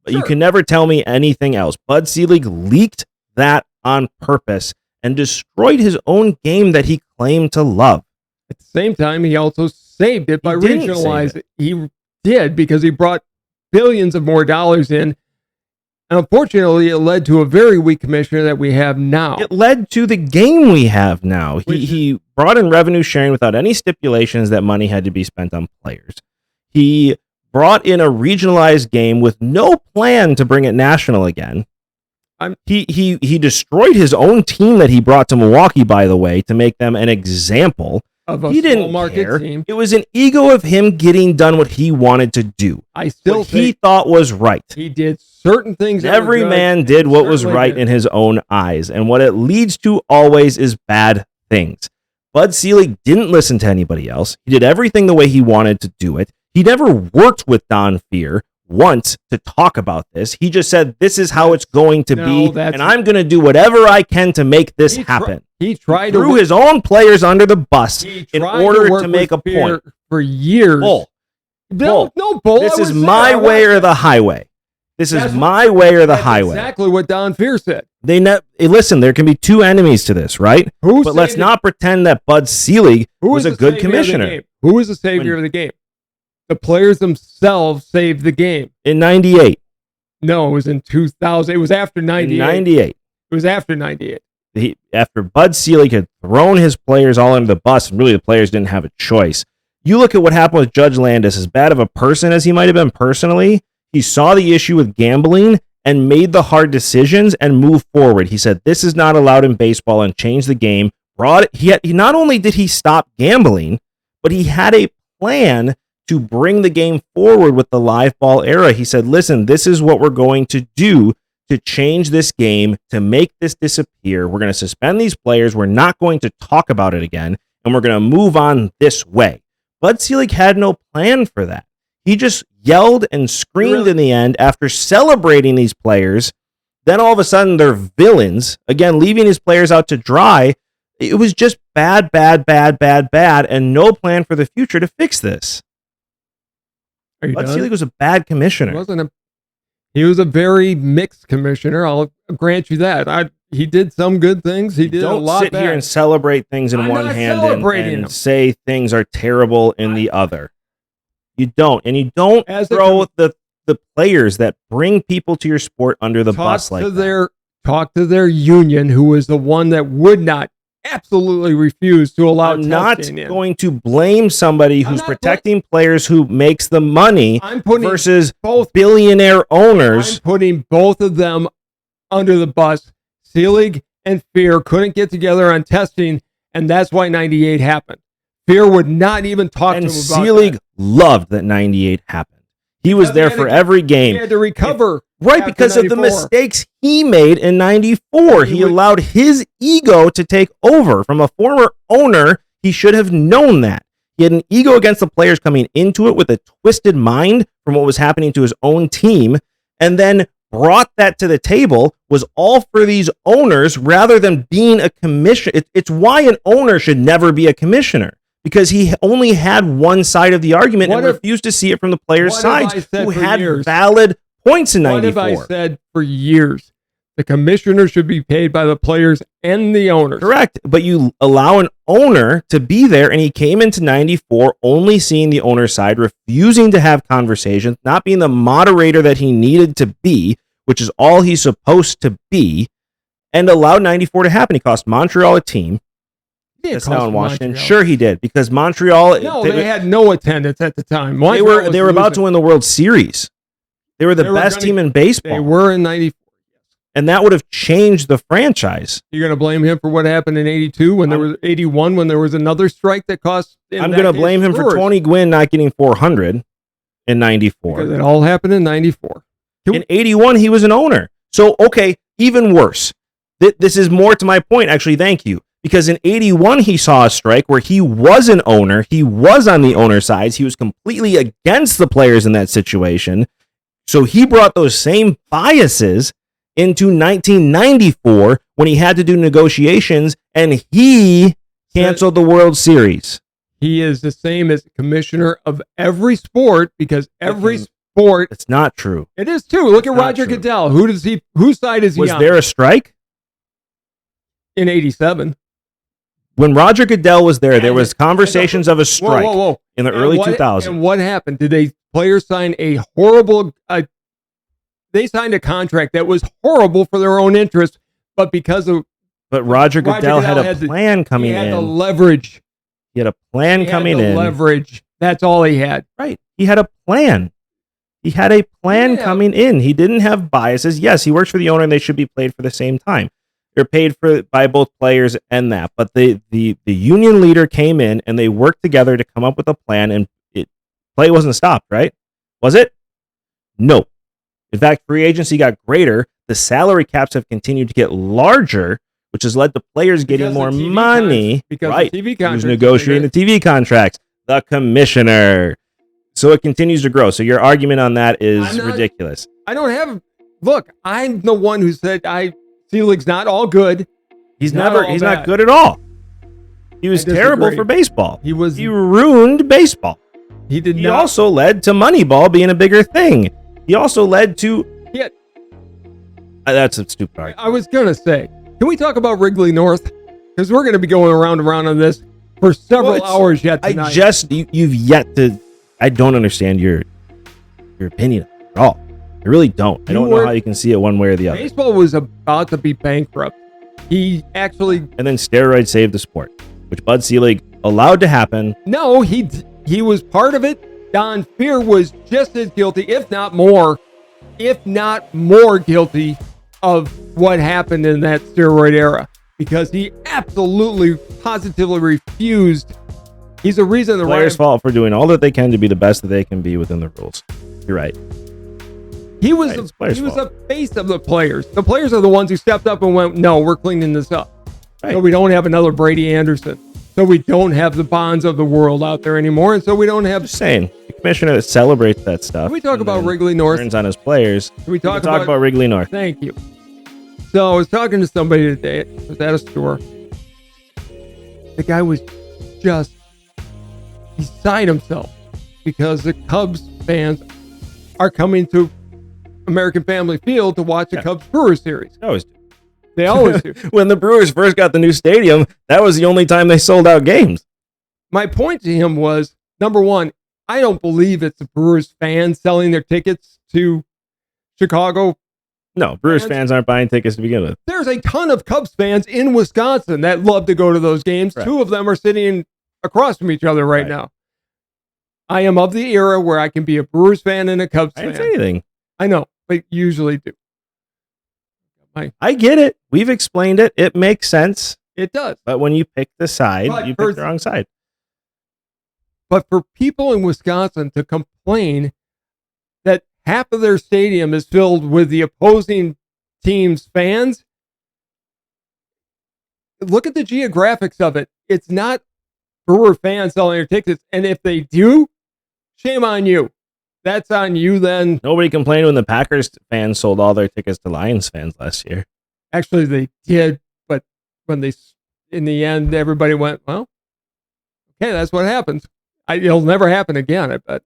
Speaker 1: But
Speaker 2: Sure.
Speaker 1: you can never tell me anything else. Bud Selig leaked that on purpose and destroyed his own game that he claimed to love.
Speaker 2: At the same time, he also saved it by
Speaker 1: He didn't
Speaker 2: regionalizing.
Speaker 1: save it.
Speaker 2: He did, because he brought billions of more dollars in. And unfortunately, it led to a very weak commissioner that we have now.
Speaker 1: It led to the game we have now. He brought in revenue sharing without any stipulations that money had to be spent on players. He brought in a regionalized game with no plan to bring it national again. He destroyed his own team that he brought to Milwaukee, by the way, to make them an example.
Speaker 2: Of a
Speaker 1: He
Speaker 2: small
Speaker 1: didn't
Speaker 2: market
Speaker 1: care.
Speaker 2: team.
Speaker 1: It was an ego of him getting done what he wanted to do.
Speaker 2: I still
Speaker 1: What he
Speaker 2: think
Speaker 1: thought was right.
Speaker 2: he did certain things. that were
Speaker 1: Every
Speaker 2: good,
Speaker 1: man
Speaker 2: and
Speaker 1: did what was
Speaker 2: certainly
Speaker 1: right
Speaker 2: did.
Speaker 1: in his own eyes, and what it leads to always is bad things. Bud Selig didn't listen to anybody else. He did everything the way he wanted to do it. He never worked with Don Fear once to talk about this. He just said, this is how it's going to be, and I'm going to do whatever I can to make this happen.
Speaker 2: He tried
Speaker 1: Threw his own players under the bus in order to make a point.
Speaker 2: For years.
Speaker 1: Bull.
Speaker 2: No bull.
Speaker 1: This
Speaker 2: I
Speaker 1: is
Speaker 2: was
Speaker 1: my
Speaker 2: there.
Speaker 1: way or the highway. This is
Speaker 2: That's
Speaker 1: my way or the
Speaker 2: That's
Speaker 1: highway.
Speaker 2: exactly what Don Fear said.
Speaker 1: Listen, there can be two enemies to this, right? But let's
Speaker 2: saved
Speaker 1: not pretend that Bud Selig was a
Speaker 2: the
Speaker 1: good
Speaker 2: savior of the
Speaker 1: commissioner.
Speaker 2: game? Who is the savior of the game? The players themselves saved the game.
Speaker 1: In 98.
Speaker 2: No, it was in 2000. It was after 98.
Speaker 1: In 98.
Speaker 2: It was after 98.
Speaker 1: After Bud Selig had thrown his players all under the bus, and really the players didn't have a choice. You look at what happened with Judge Landis, as bad of a person as he might have been personally, he saw the issue with gambling and made the hard decisions and moved forward. He said, this is not allowed in baseball, and changed the game. He not only did he stop gambling, but he had a plan to bring the game forward with the live ball era. He said, listen, this is what we're going to do to change this game, to make this disappear. We're going to suspend these players. We're not going to talk about it again, and we're going to move on this way. Bud Selig had no plan for that. He just yelled and screamed in the end after celebrating these players. Then all of a sudden they're villains, again, leaving his players out to dry. It was just bad, and no plan for the future to fix this. Bud Selig was a bad commissioner.
Speaker 2: He was a very mixed commissioner. I'll grant you that. He did some good things. He did a lot.
Speaker 1: Don't sit here and celebrate things in one hand and say things are terrible in the other. You don't. And you don't throw the players that bring people to your sport under the bus like that.
Speaker 2: Talk to their union, who is the one that would not absolutely refuse to allow
Speaker 1: I'm not going to blame somebody who's protecting players who makes the money versus both billionaire owners.
Speaker 2: I'm putting both of them under the bus. Selig and Fear couldn't get together on testing, and that's why 98 happened. Fear would not even talk to him about
Speaker 1: Selig
Speaker 2: that.
Speaker 1: Loved that 98 happened. He was there for every game.
Speaker 2: He had to recover.
Speaker 1: Right, because of the mistakes he made in 94. He allowed his ego to take over. From a former owner, he should have known that. He had an ego against the players coming into it with a twisted mind from what was happening to his own team, and then brought that to the table, was all for these owners rather than being a commissioner. It's why an owner should never be a commissioner, because he only had one side of the argument and refused to see it from the players' sides, who had valid points in 94.
Speaker 2: What have I said for years? The commissioner should be paid by the players and the owners.
Speaker 1: Correct. But you allow an owner to be there, and he came into 94 only seeing the owner's side, refusing to have conversations, not being the moderator that he needed to be, which is all he's supposed to be, and allowed 94 to happen. He cost Montreal a team. That's now in Washington. Montreal. Sure, he did, because Montreal.
Speaker 2: No, they had no attendance at the time.
Speaker 1: They were about to win the World Series. They were the best team in baseball.
Speaker 2: They were in 94.
Speaker 1: And that would have changed the franchise.
Speaker 2: You're going to blame him for what happened in 82 when there was 81 when there was another strike that cost.
Speaker 1: I'm going to blame him for Tony Gwynn not getting 400 in 94.
Speaker 2: Because it all happened in 94.
Speaker 1: In 81, he was an owner. So, okay, even worse. This is more to my point, actually. Thank you. Because in 81, he saw a strike where he was an owner. He was on the owner side. He was completely against the players in that situation. So he brought those same biases into 1994 when he had to do negotiations and he canceled the World Series.
Speaker 2: He is the same as commissioner of every sport because every sport.
Speaker 1: It's not true.
Speaker 2: It is too. Look at Roger Goodell. Whose side is he on?
Speaker 1: Was there a strike?
Speaker 2: In 87.
Speaker 1: When Roger Goodell was there was conversations of a strike in the early 2000s.
Speaker 2: And what happened? Did players sign a horrible... they signed a contract that was horrible for their own interest, but because of...
Speaker 1: But Roger Goodell had a plan coming in.
Speaker 2: He had the leverage.
Speaker 1: He had a plan coming in.
Speaker 2: Leverage. That's all he had.
Speaker 1: Right. He had a plan. He had a plan coming in. He didn't have biases. Yes, he works for the owner and they should be paid for the same time. They're paid by both players and that. But the union leader came in and they worked together to come up with a plan and play wasn't stopped, right? Was it? No. In fact, free agency got greater. The salary caps have continued to get larger, which has led to players getting more money.
Speaker 2: Right. The TV contracts.
Speaker 1: Who's negotiating the TV contracts? The commissioner. So it continues to grow. So your argument on that is ridiculous.
Speaker 2: I don't have... Look, I'm the one who said Selig's not all good.
Speaker 1: He's not good at all. He was terrible for baseball. He ruined baseball. He also led to Moneyball being a bigger thing. He also led to...
Speaker 2: Yeah.
Speaker 1: That's a stupid argument.
Speaker 2: I was going to say, can we talk about Wrigley North? Because we're going to be going around and around on this for several hours yet tonight.
Speaker 1: You've yet to... I don't understand your opinion at all. I really don't. I don't know how you can see it one way or the other.
Speaker 2: Baseball was about to be bankrupt. He actually...
Speaker 1: And then steroids saved the sport, which Bud Selig allowed to happen.
Speaker 2: No, he was part of it. Don Fear was just as guilty, if not more guilty of what happened in that steroid era. Because he absolutely, positively refused. He's the reason the
Speaker 1: players' fault for doing all that they can to be the best that they can be within the rules. You're right.
Speaker 2: He was the face of the players. The players are the ones who stepped up and went, no, we're cleaning this up. Right. So we don't have another Brady Anderson. So we don't have the Bonds of the world out there anymore. And so we don't have...
Speaker 1: Just saying, the commissioner that celebrates that stuff.
Speaker 2: Can we talk about Wrigley North?
Speaker 1: Turns on his players.
Speaker 2: Can we talk
Speaker 1: about Wrigley North?
Speaker 2: Thank you. So I was talking to somebody today. I was at a store. The guy was just beside himself because the Cubs fans are coming to American Family Field to watch the Cubs Brewers series. They always do.
Speaker 1: When the Brewers first got the new stadium, that was the only time they sold out games.
Speaker 2: My point to him was, number one, I don't believe it's the Brewers fans selling their tickets to Chicago.
Speaker 1: No, Brewers fans aren't buying tickets to begin with.
Speaker 2: There's a ton of Cubs fans in Wisconsin that love to go to those games. Right. Two of them are sitting across from each other right now. I am of the era where I can be a Brewers fan and a Cubs fan.
Speaker 1: I didn't say anything.
Speaker 2: I know, but usually do.
Speaker 1: I get it. We've explained it. It makes sense.
Speaker 2: It does.
Speaker 1: But when you pick the side, you pick the wrong side.
Speaker 2: But for people in Wisconsin to complain that half of their stadium is filled with the opposing team's fans, look at the geographics of it. It's not Brewer fans selling their tickets. And if they do, shame on you. That's on you then.
Speaker 1: Nobody complained when the Packers fans sold all their tickets to Lions fans last year.
Speaker 2: Actually, they did. But when in the end, everybody went, well, okay, that's what happens. It'll never happen again, I bet.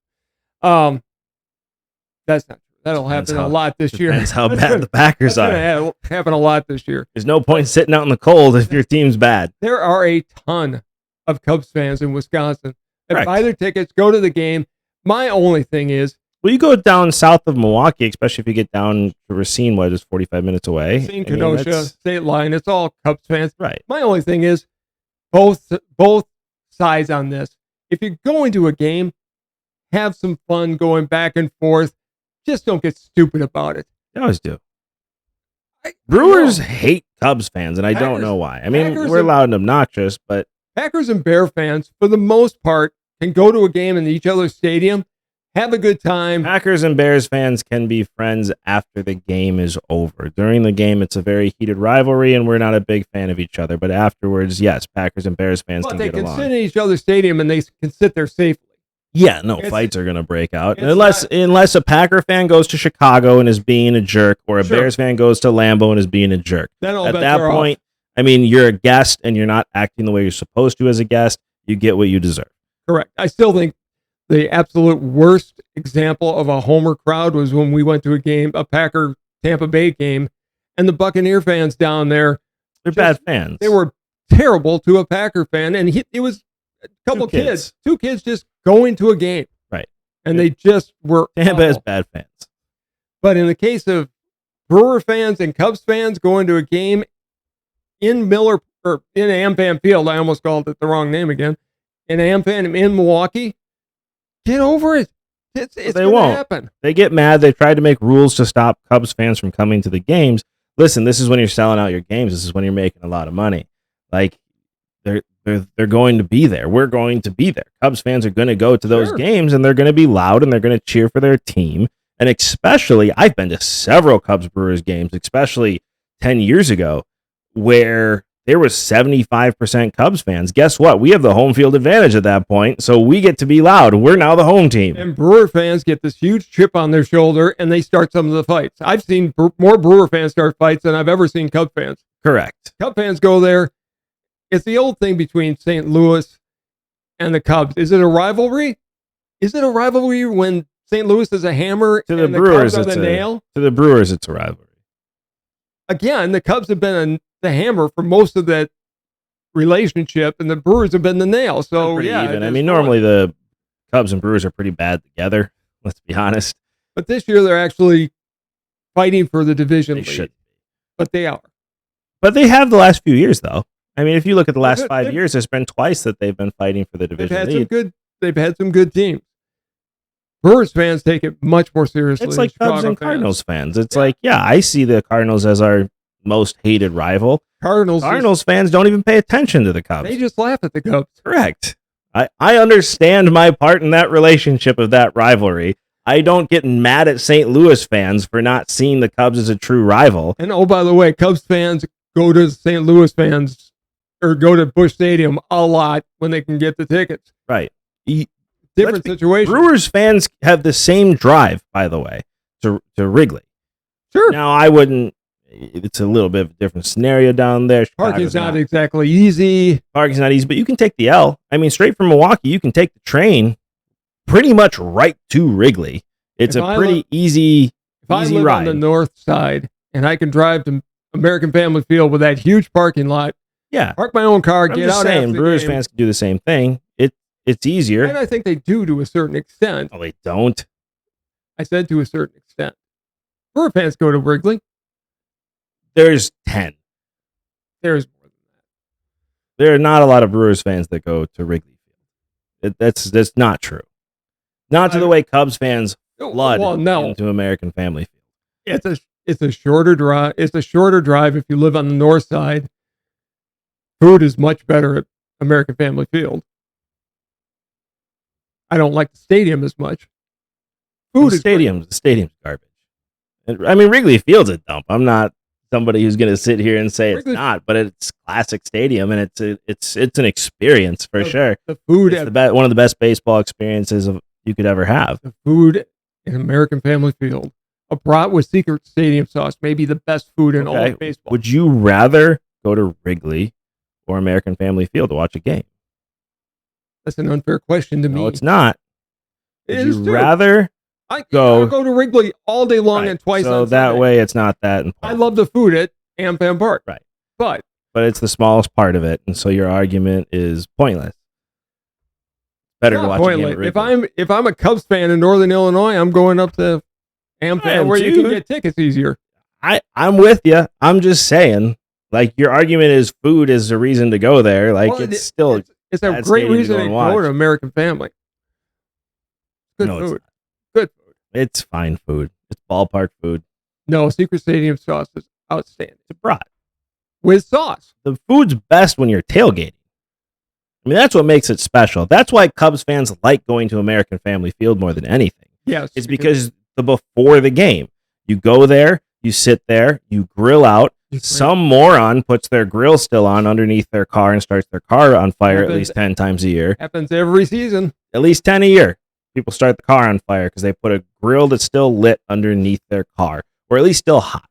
Speaker 2: That's not true. That'll happen a lot this year.
Speaker 1: Depends how bad the Packers are.
Speaker 2: It'll happen a lot this year.
Speaker 1: There's no point sitting out in the cold if your team's bad.
Speaker 2: There are a ton of Cubs fans in Wisconsin that buy their tickets, go to the game. My only thing is...
Speaker 1: Well, you go down south of Milwaukee, especially if you get down to Racine, what is 45 minutes away?
Speaker 2: Racine, Kenosha, State Line, it's all Cubs fans.
Speaker 1: Right.
Speaker 2: My only thing is both sides on this. If you're going to a game, have some fun going back and forth. Just don't get stupid about it.
Speaker 1: They always do.
Speaker 2: I
Speaker 1: Brewers
Speaker 2: know.
Speaker 1: hate Cubs fans, and I don't
Speaker 2: Packers-
Speaker 1: know why. I mean,
Speaker 2: Packers
Speaker 1: we're
Speaker 2: and-
Speaker 1: loud and obnoxious, but
Speaker 2: Packers and Bear fans, for the most part, can go to a game in each other's stadium, have a good time.
Speaker 1: Packers and Bears fans can be friends after the game is over. During the game, it's a very heated rivalry, and we're not a big fan of each other. But afterwards, yes, Packers and Bears fans
Speaker 2: But
Speaker 1: can
Speaker 2: they
Speaker 1: get
Speaker 2: can
Speaker 1: along.
Speaker 2: sit in each other's stadium and they can sit there safely.
Speaker 1: Yeah, no,
Speaker 2: It's-
Speaker 1: fights are going to break out
Speaker 2: it's
Speaker 1: unless a Packer fan goes to Chicago and is being a jerk, or a
Speaker 2: Sure.
Speaker 1: Bears fan goes to Lambeau and is being a jerk.
Speaker 2: Then all
Speaker 1: At
Speaker 2: bets
Speaker 1: that
Speaker 2: are
Speaker 1: point,
Speaker 2: off.
Speaker 1: I mean, you're a guest and you're not acting the way you're supposed to as a guest. You get what you deserve.
Speaker 2: Correct. I still think the absolute worst example of a homer crowd was when we went to a Packer Tampa Bay game, and the Buccaneer fans down there,
Speaker 1: They're
Speaker 2: Just-
Speaker 1: bad fans.
Speaker 2: they were terrible to a Packer fan, and it was a couple
Speaker 1: kids.
Speaker 2: two kids just going to a game,
Speaker 1: Right.
Speaker 2: And they just were
Speaker 1: Tampa has
Speaker 2: awful.
Speaker 1: bad fans.
Speaker 2: But in the case of Brewer fans and Cubs fans going to a game in Miller or in AmFam Field, I almost called it the wrong name again. In AmFam in Milwaukee, get over it. It's
Speaker 1: They
Speaker 2: going to
Speaker 1: won't.
Speaker 2: happen.
Speaker 1: They get mad. They tried to make rules to stop Cubs fans from coming to the games. Listen, this is when you're selling out your games. This is when you're making a lot of money. Like they're going to be there. We're going to be there. Cubs fans are going to go to those
Speaker 2: Sure.
Speaker 1: games, and they're going to be loud, and they're going to cheer for their team. And especially, I've been to several Cubs Brewers games, especially 10 years ago, where there was 75% Cubs fans. Guess what? We have the home field advantage at that point, so we get to be loud. We're now the home team.
Speaker 2: And Brewer fans get this huge chip on their shoulder, and they start some of the fights. I've seen more Brewer fans start fights than I've ever seen Cub fans.
Speaker 1: Correct.
Speaker 2: Cub fans go there. It's the old thing between St. Louis and the Cubs. Is it a rivalry? Is it a rivalry when St. Louis is a hammer
Speaker 1: To the
Speaker 2: and
Speaker 1: Brewers,
Speaker 2: the Cubs are
Speaker 1: it's
Speaker 2: the
Speaker 1: a-
Speaker 2: nail?
Speaker 1: To the Brewers, it's a rivalry.
Speaker 2: Again, the Cubs have been the hammer for most of that relationship, and the Brewers have been the nail. So
Speaker 1: Pretty
Speaker 2: yeah,
Speaker 1: even.
Speaker 2: it
Speaker 1: I
Speaker 2: is
Speaker 1: mean,
Speaker 2: fun.
Speaker 1: normally the Cubs and Brewers are pretty bad together. Let's be honest.
Speaker 2: But this year they're actually fighting for the division
Speaker 1: They
Speaker 2: lead.
Speaker 1: should.
Speaker 2: But they are.
Speaker 1: But they have the last few years, though. I mean, if you look at the last
Speaker 2: They've-
Speaker 1: 5
Speaker 2: they've-
Speaker 1: years, there's been twice that they've been fighting for the
Speaker 2: They've
Speaker 1: division
Speaker 2: had some
Speaker 1: lead.
Speaker 2: good. They've had some good teams. Brewers fans take it much more seriously.
Speaker 1: It's like
Speaker 2: than
Speaker 1: Cubs
Speaker 2: Chicago
Speaker 1: and
Speaker 2: fans.
Speaker 1: Cardinals fans. It's
Speaker 2: Yeah.
Speaker 1: like, yeah, I see the Cardinals as our most hated rival.
Speaker 2: Cardinals
Speaker 1: Cardinals fans don't even pay attention to the Cubs.
Speaker 2: they just laugh at the Cubs.
Speaker 1: Correct. I understand my part in that relationship of that rivalry. I don't get mad at St. Louis fans for not seeing the Cubs as a true rival.
Speaker 2: And oh, by the way, Cubs fans go to St. Louis fans or go to Busch Stadium a lot when they can get the tickets.
Speaker 1: Right.
Speaker 2: Different situation.
Speaker 1: Brewers fans have the same drive, by the way, to Wrigley.
Speaker 2: Sure.
Speaker 1: Now, I wouldn't. It's a little bit of a different scenario down there.
Speaker 2: Parking's
Speaker 1: Chicago's
Speaker 2: not exactly easy.
Speaker 1: Parking's not easy, but you can take the L. I mean, straight from Milwaukee, you can take the train pretty much right to Wrigley. It's
Speaker 2: If
Speaker 1: a
Speaker 2: I
Speaker 1: pretty
Speaker 2: live-
Speaker 1: easy
Speaker 2: If I
Speaker 1: Easy
Speaker 2: live
Speaker 1: ride.
Speaker 2: on the north side and I can drive to American Family Field with that huge parking lot,
Speaker 1: yeah.
Speaker 2: park my own car,
Speaker 1: I'm
Speaker 2: get
Speaker 1: just
Speaker 2: out
Speaker 1: saying,
Speaker 2: after the
Speaker 1: Brewers
Speaker 2: game.
Speaker 1: fans can do the same thing. It's easier.
Speaker 2: And I think they do to a certain extent.
Speaker 1: Oh, they don't.
Speaker 2: I said to a certain extent. Brewer fans go to Wrigley.
Speaker 1: There's 10.
Speaker 2: There's more than
Speaker 1: There are not a lot of Brewers fans that go to Wrigley Field. That's not true. Not to the way Cubs fans
Speaker 2: that.
Speaker 1: flood
Speaker 2: Well, no.
Speaker 1: into American Family Field.
Speaker 2: It's a shorter drive. It's a shorter drive if you live on the north side. Food is much better at American Family Field. I don't like the stadium as much. Food
Speaker 1: The
Speaker 2: is great.
Speaker 1: stadium's garbage. I mean, Wrigley Field's a dump. I'm not somebody who's going to sit here and say
Speaker 2: Wrigley-
Speaker 1: it's not, but it's classic stadium, and it's an experience for sure.
Speaker 2: The food
Speaker 1: It's
Speaker 2: at
Speaker 1: one of the best baseball experiences you could ever have.
Speaker 2: the food in American Family Field. A brat with secret stadium sauce may be the best food in all
Speaker 1: Okay.
Speaker 2: of baseball.
Speaker 1: Would you rather go to Wrigley or American Family Field to watch a game?
Speaker 2: That's an unfair question to me.
Speaker 1: No, it's not.
Speaker 2: It
Speaker 1: Would
Speaker 2: is
Speaker 1: you
Speaker 2: too.
Speaker 1: rather
Speaker 2: I'll go to Wrigley all day long
Speaker 1: Right.
Speaker 2: and twice
Speaker 1: so
Speaker 2: on
Speaker 1: that
Speaker 2: Sunday.
Speaker 1: way it's not that important.
Speaker 2: I love the food at AmFam Park.
Speaker 1: Right.
Speaker 2: But
Speaker 1: but it's the smallest part of it, and so your argument is pointless. Better to
Speaker 2: not
Speaker 1: watch a game
Speaker 2: pointless.
Speaker 1: at Wrigley.
Speaker 2: If I'm a Cubs fan in Northern Illinois, I'm going up to
Speaker 1: I am
Speaker 2: AmFam where you
Speaker 1: too.
Speaker 2: can get tickets easier.
Speaker 1: I'm with you. I'm just saying, like, your argument is food is the reason to go there. Like,
Speaker 2: Well,
Speaker 1: it's still
Speaker 2: it's a
Speaker 1: bad
Speaker 2: great
Speaker 1: stadium to
Speaker 2: reason
Speaker 1: go
Speaker 2: to
Speaker 1: and
Speaker 2: go
Speaker 1: watch.
Speaker 2: to American Family. Good
Speaker 1: No, it's
Speaker 2: food. Good food.
Speaker 1: It's fine food. It's ballpark food.
Speaker 2: No, Secret Stadium sauce is outstanding.
Speaker 1: It's a brat.
Speaker 2: With sauce.
Speaker 1: The food's best when you're tailgating. I mean, that's what makes it special. That's why Cubs fans like going to American Family Field more than anything.
Speaker 2: Yes.
Speaker 1: It's because before the game, you go there, you sit there, you grill out. Some moron puts their grill still on underneath their car and starts their car on fire at least 10 times a year.
Speaker 2: Happens every season.
Speaker 1: At least 10 a year. People start the car on fire because they put a grill that's still lit underneath their car, or at least still hot.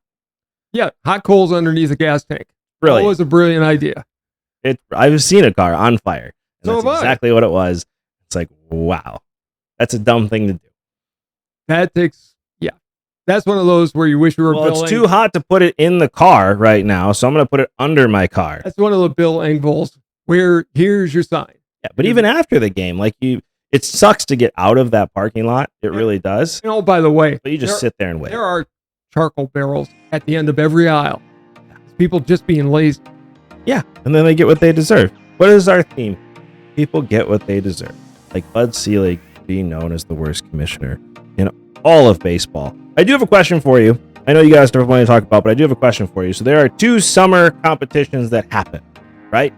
Speaker 2: Yeah, hot coals underneath a gas tank.
Speaker 1: Brilliant.
Speaker 2: That was a brilliant idea.
Speaker 1: I've seen a car on fire. And
Speaker 2: So
Speaker 1: that's
Speaker 2: have I.
Speaker 1: exactly what it was. It's like, wow. That's a dumb thing to do.
Speaker 2: That's one of those where you wish you were
Speaker 1: Well,
Speaker 2: Bill
Speaker 1: it's too hot to put it in the car right now, so I'm going to put it under my car.
Speaker 2: That's one of the Bill Engvalls where here's your sign.
Speaker 1: Yeah, but even after the game, it sucks to get out of that parking lot. It really does.
Speaker 2: And oh, by the way,
Speaker 1: But you just sit there and wait.
Speaker 2: there are charcoal barrels at the end of every aisle. People just being lazy.
Speaker 1: Yeah, and then they get what they deserve. What is our theme? People get what they deserve. Like Bud Selig being known as the worst commissioner in all of baseball. I do have a question for you. I know you guys don't want to talk about, but I do have a question for you. So there are 2 summer competitions that happen, right?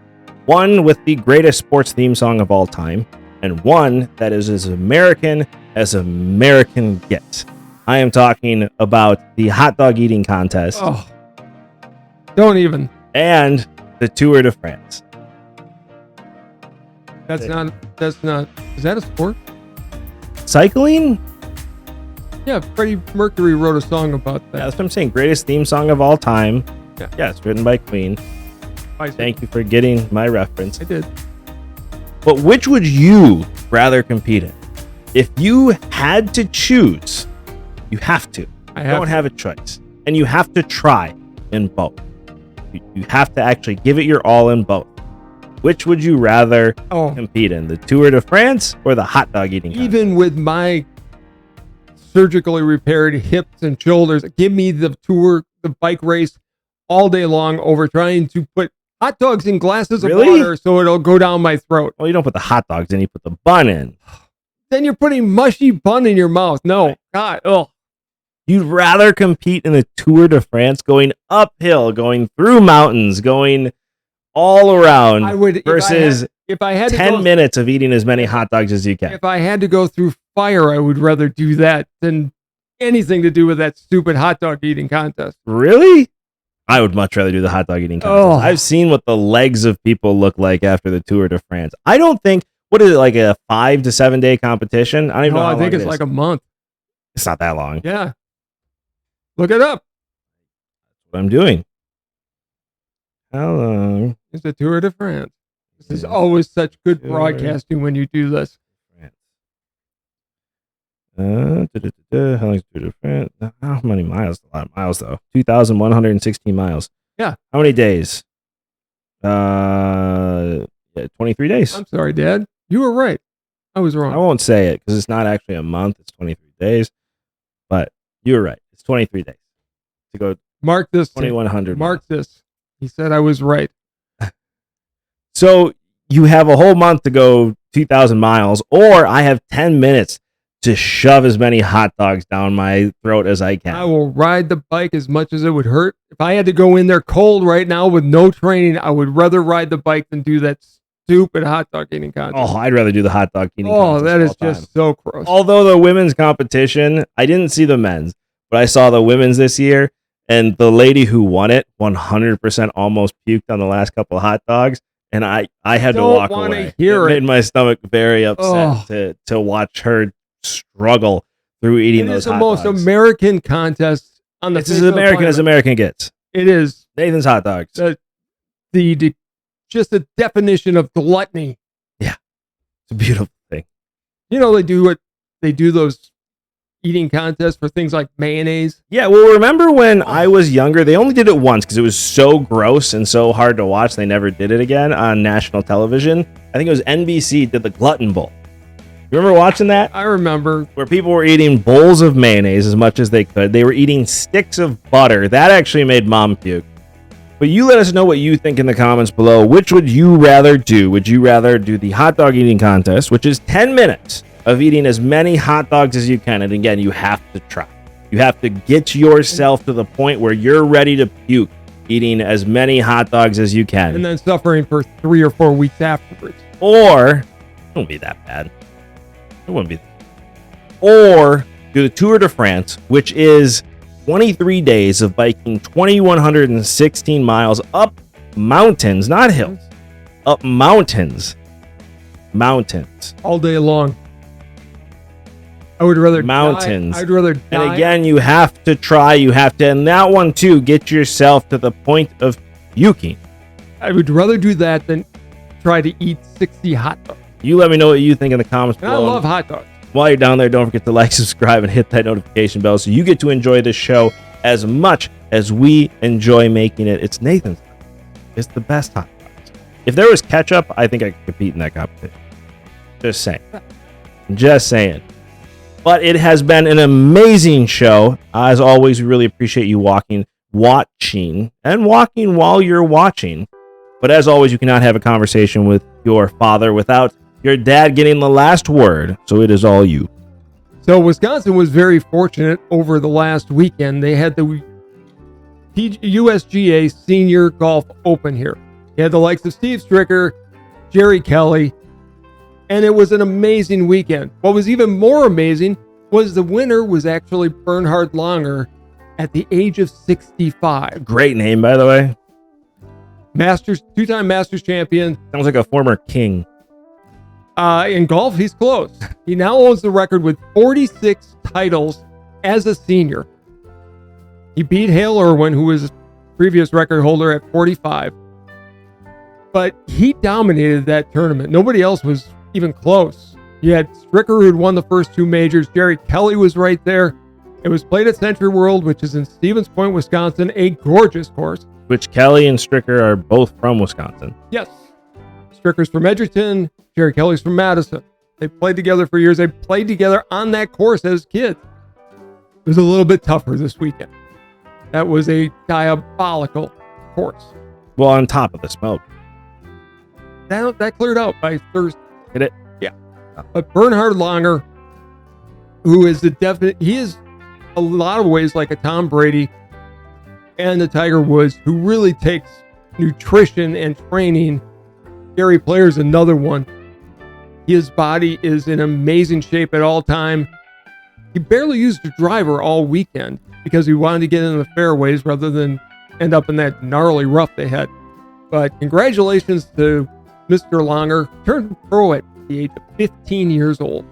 Speaker 1: One with the greatest sports theme song of all time, and one that is as American gets. I am talking about the hot dog eating contest.
Speaker 2: Oh, don't even.
Speaker 1: And the Tour de France.
Speaker 2: That's not. Is that a sport?
Speaker 1: Cycling?
Speaker 2: Yeah, Freddie Mercury wrote a song about
Speaker 1: Yeah,
Speaker 2: that.
Speaker 1: that's what I'm saying. Greatest theme song of all time.
Speaker 2: Yeah.
Speaker 1: It's written by Queen. Thank you for getting my reference.
Speaker 2: I did.
Speaker 1: But which would you rather compete in? If you had to choose, you have to. You don't have a choice. And you have to try in both. You have to actually give it your all in both. Which would you rather compete in? The Tour de France or the hot dog eating contest?
Speaker 2: Even with my surgically repaired hips and shoulders, give me the bike race all day long over trying to put hot dogs in glasses of water so it'll go down my throat.
Speaker 1: Well, you don't put the hot dogs in, you put the bun in.
Speaker 2: Then you're putting mushy bun in your mouth. No, God,
Speaker 1: You'd rather compete in the Tour de France, going uphill, going through mountains, going all around, versus
Speaker 2: if I had
Speaker 1: 10 minutes of eating as many hot dogs as you can.
Speaker 2: If I had to go through fire, I would rather do that than anything to do with that stupid hot dog eating contest.
Speaker 1: Really? I would much rather do the hot dog eating contest. I've seen what the legs of people look like after the Tour de France. I don't think, what is it, like a 5 to 7 day competition? I don't even know.
Speaker 2: I think it's like a month.
Speaker 1: It's not that long.
Speaker 2: Yeah. Look it up.
Speaker 1: That's what I'm doing. How long
Speaker 2: is the Tour de France? This is always such good broadcasting when you do this.
Speaker 1: How long is Tour de France? How many miles? A lot of miles, though. 2,116 miles.
Speaker 2: Yeah.
Speaker 1: How many days? 23 days.
Speaker 2: I'm sorry, Dad. You were right. I was wrong.
Speaker 1: I won't say it because it's not actually a month. It's 23 days. But you were right. It's 23 days to go.
Speaker 2: Mark this.
Speaker 1: 2,100.
Speaker 2: Mark this. He said I was right.
Speaker 1: So you have a whole month to go 2,000 miles, or I have 10 minutes to shove as many hot dogs down my throat as I can.
Speaker 2: I will ride the bike as much as it would hurt. If I had to go in there cold right now with no training, I would rather ride the bike than do that stupid hot dog eating contest.
Speaker 1: Oh, I'd rather do the hot dog eating contest.
Speaker 2: Oh, that is just so gross.
Speaker 1: Although the women's competition, I didn't see the men's, but I saw the women's this year, and the lady who won it 100% almost puked on the last couple of hot dogs, and I had to walk away. It made my stomach very upset to watch her struggle through eating those hot dogs.
Speaker 2: It is the most American contest on the
Speaker 1: It's as American as American gets.
Speaker 2: It is.
Speaker 1: Nathan's hot dogs.
Speaker 2: Just the definition of gluttony.
Speaker 1: Yeah. It's a beautiful thing.
Speaker 2: You know, they do those eating contests for things like mayonnaise.
Speaker 1: Yeah, well, remember when I was younger, they only did it once because it was so gross and so hard to watch. They never did it again on national television. I think it was NBC did the Glutton Bowl. You remember watching that?
Speaker 2: I remember.
Speaker 1: Where people were eating bowls of mayonnaise as much as they could. They were eating sticks of butter. That actually made mom puke. But you let us know what you think in the comments below. Which would you rather do? Would you rather do the hot dog eating contest, which is 10 minutes of eating as many hot dogs as you can. And again, you have to try. You have to get yourself to the point where you're ready to puke, eating as many hot dogs as you can.
Speaker 2: And then suffering for 3 or 4 weeks afterwards.
Speaker 1: Or, it won't be that bad. It wouldn't be. Or do the Tour de France, which is 23 days of biking 2,116 miles up mountains, not hills, up mountains. Mountains.
Speaker 2: All day long. I would rather
Speaker 1: mountains.
Speaker 2: I'd rather die.
Speaker 1: And again, you have to try. You have to, and that one too, get yourself to the point of puking.
Speaker 2: I would rather do that than try to eat 60 hot dogs.
Speaker 1: You let me know what you think in the comments
Speaker 2: And
Speaker 1: below.
Speaker 2: I love hot dogs.
Speaker 1: While you're down there, don't forget to like, subscribe, and hit that notification bell so you get to enjoy this show as much as we enjoy making it. It's Nathan's. It's the best hot dogs. If there was ketchup, I think I could compete in that competition. Just saying. Just saying. But it has been an amazing show. As always, we really appreciate you watching, and walking while you're watching. But as always, you cannot have a conversation with your father without your dad getting the last word. So it is all you.
Speaker 2: So Wisconsin was very fortunate over the last weekend. They had the USGA Senior Golf Open here. You had the likes of Steve Stricker, Jerry Kelly, and it was an amazing weekend. What was even more amazing was the winner was actually Bernhard Langer at the age of 65.
Speaker 1: Great name, by the way.
Speaker 2: Two-time Masters champion.
Speaker 1: Sounds like a former king.
Speaker 2: In golf, he's close. He now owns the record with 46 titles as a senior. He beat Hale Irwin, who was previous record holder at 45. But he dominated that tournament. Nobody else was even close. You had Stricker, who had won the first 2 majors. Jerry Kelly was right there. It was played at Century World, which is in Stevens Point, Wisconsin, a gorgeous course.
Speaker 1: Which Kelly and Stricker are both from Wisconsin.
Speaker 2: Yes. Stricker's from Edgerton. Jerry Kelly's from Madison. They played together for years. They played together on that course as kids. It was a little bit tougher this weekend. That was a diabolical course.
Speaker 1: Well, on top of the smoke.
Speaker 2: That cleared out by Thursday.
Speaker 1: Did it?
Speaker 2: Yeah. But Bernhard Langer, who is he is a lot of ways like a Tom Brady and a Tiger Woods, who really takes nutrition and training. Gary Player's another one. His body is in amazing shape at all time. He barely used a driver all weekend because he wanted to get in the fairways rather than end up in that gnarly rough they had. But congratulations to Mr. Langer. Turned pro at the age of 15 years old.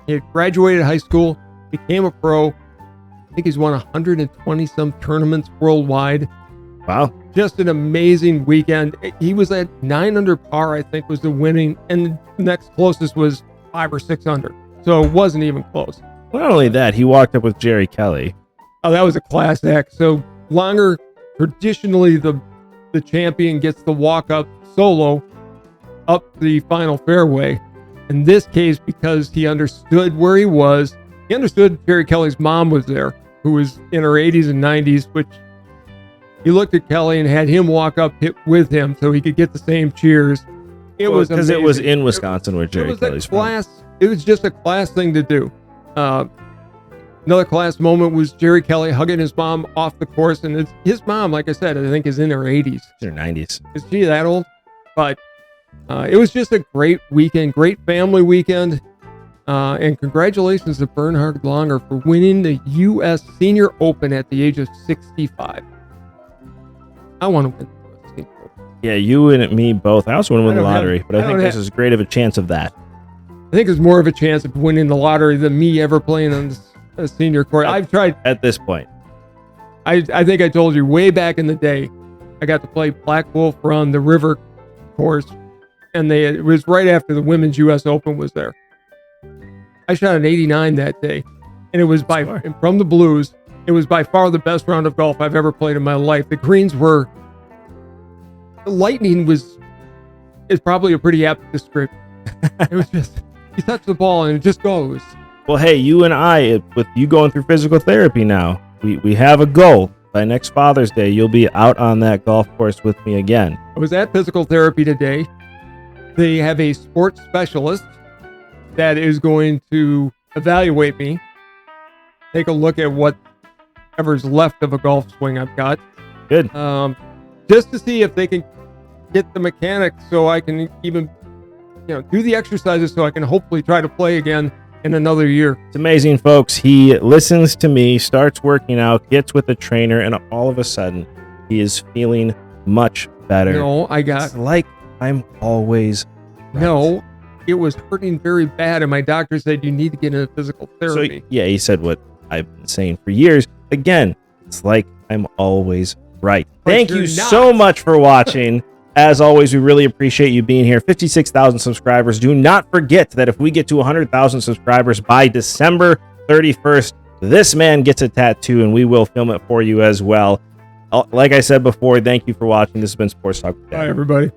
Speaker 2: He had graduated high school, became a pro. I think he's won 120 some tournaments worldwide.
Speaker 1: Wow.
Speaker 2: Just an amazing weekend. He was at 9 under par, I think, was the winning, and the next closest was 5 or 6 under. So it wasn't even close.
Speaker 1: Well, not only that, he walked up with Jerry Kelly.
Speaker 2: Oh, that was a class act. So Langer, traditionally the champion, gets the walk up solo up the final fairway. In this case, because he understood where he was, he understood Jerry Kelly's mom was there, who was in her 80s and 90s, which he looked at Kelly and had him walk up with him so he could get the same cheers. It was
Speaker 1: because it was in Wisconsin where Jerry Kelly's from.
Speaker 2: It was just a class thing to do. Another class moment was Jerry Kelly hugging his mom off the course, and his mom, like I said, I think is in her 80s.
Speaker 1: In her 90s.
Speaker 2: Is she that old? But it was just a great weekend, great family weekend. And congratulations to Bernhard Langer for winning the U.S. Senior Open at the age of 65. I want to win the U.S. Senior Open.
Speaker 1: Yeah, you and me both. I also want to win the lottery, but I think this is great of a chance of that.
Speaker 2: I think there's more of a chance of winning the lottery than me ever playing on a senior court. I've tried.
Speaker 1: At this point.
Speaker 2: I think I told you way back in the day, I got to play Black Wolf Run, the river course, and it was right after the Women's U.S. Open was there. I shot an 89 that day, and it was from the blues. It was by far the best round of golf I've ever played in my life. The greens the lightning is probably a pretty apt description. It was just, you touch the ball and it just goes.
Speaker 1: Well, hey, you and I, with you going through physical therapy now, we have a goal. By next Father's Day, you'll be out on that golf course with me again.
Speaker 2: I was at physical therapy today. They have a sports specialist that is going to evaluate me, take a look at whatever's left of a golf swing I've got.
Speaker 1: Good.
Speaker 2: Just to see if they can get the mechanics so I can even, do the exercises so I can hopefully try to play again in another year.
Speaker 1: It's amazing, folks. He listens to me, starts working out, gets with a trainer, and all of a sudden, he is feeling much better.
Speaker 2: No,
Speaker 1: It's like I'm always right.
Speaker 2: No, it was hurting very bad, and my doctor said you need to get into physical therapy.
Speaker 1: So, yeah, he said what I've been saying for years. Again, it's like I'm always right.
Speaker 2: But
Speaker 1: Thank you
Speaker 2: you're not.
Speaker 1: so much for watching. As always, we really appreciate you being here. 56,000 subscribers. Do not forget that if we get to 100,000 subscribers by December 31st, this man gets a tattoo, and we will film it for you as well. Like I said before, thank you for watching. This has been Sports Talk with Dad.
Speaker 2: Bye, everybody.